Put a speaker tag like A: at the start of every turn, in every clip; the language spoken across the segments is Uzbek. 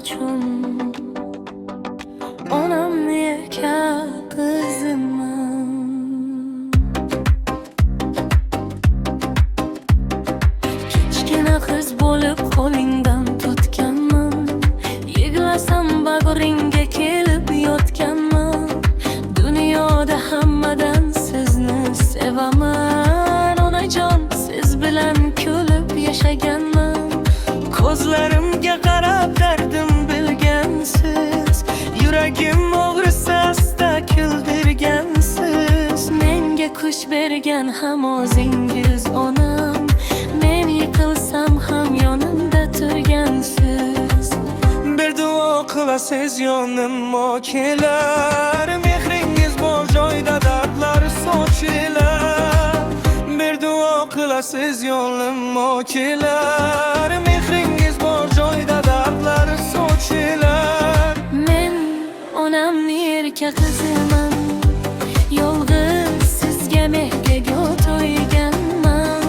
A: uchun onamni qiziman. Kichkina qiz bo'lib qo'lingdan tutganman, yig'lasam bag'ringga kelib yotganman. Dunyoda hammadan sizni sevaman, onajon siz bilan kulib yashaganman. Ko'zlarimga qarab dardim bilgansiz, yuragim og'risa asta kuldirgansiz. Menga kuch bergan ham o'zingiz onam, men yiqilsam ham yonimda turgansiz. Bir duo qilasiz yonimga kelar, mehringiz bor joyda dardlar sochilar. Bir duo qilasiz yonimga kelar, mehringiz bor joyda dardlar sochilar. Men onamni erka qiziman, yolg'iz sizga mehriga to'yganman.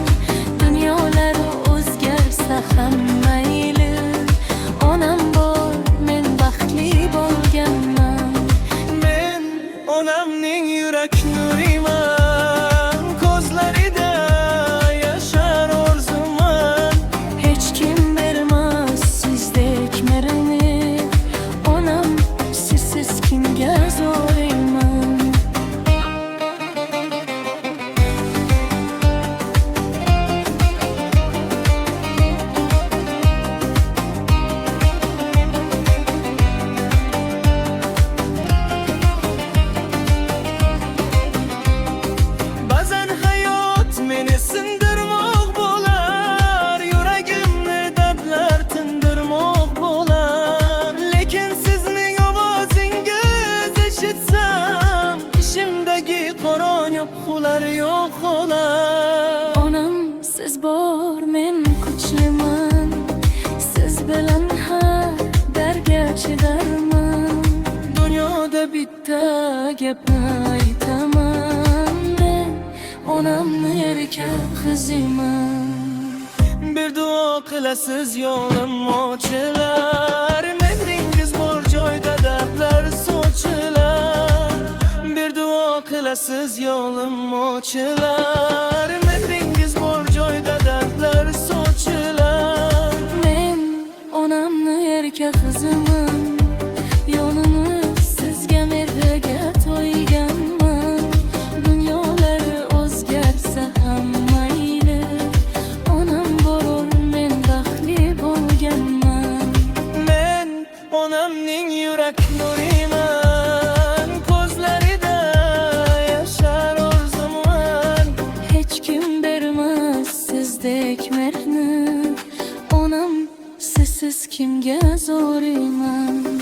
A: Dunyolar o'zgarsa ham mayli, onam bor, men baxtli bo'lganman. Men onamning yurak nuriman, ko'zlarida yashar orzuman. Hech kim bermas sizdek merini, onam sizsiz kimga zo'rayman. Ba'zan hayot meni sindirmoq bo'lar, yuragimni dardlar tindirmoq bo'lar. Lekin sizning ovozingiz eshitsam, ishimdagi qorong'ular yo'q bo'lar. Onam siz bor, men kuchliman, siz bilan har darga chidarman. Dunyoda bitta gapni aytaman, men onamni erka qiziman. Bir duo qilasiz yo'lim ochilar, mehringiz bor joyda dardlar sochilar. Bir duo qilasiz yo'lim ochilar, mehringiz bor joyda dardlar sochilar. Men onamni erka qiziman, yonimiz sizga mehriga to'yganman. Dunyolar o'zgarsa ham mayli, onam bor, men baxtli bo'lganman. Men onamning yurak nuriman, ko'zlarida yashar orzuman. Hech kim bermas sizdek mehrni, onam sizsiz kimga zo'rayman.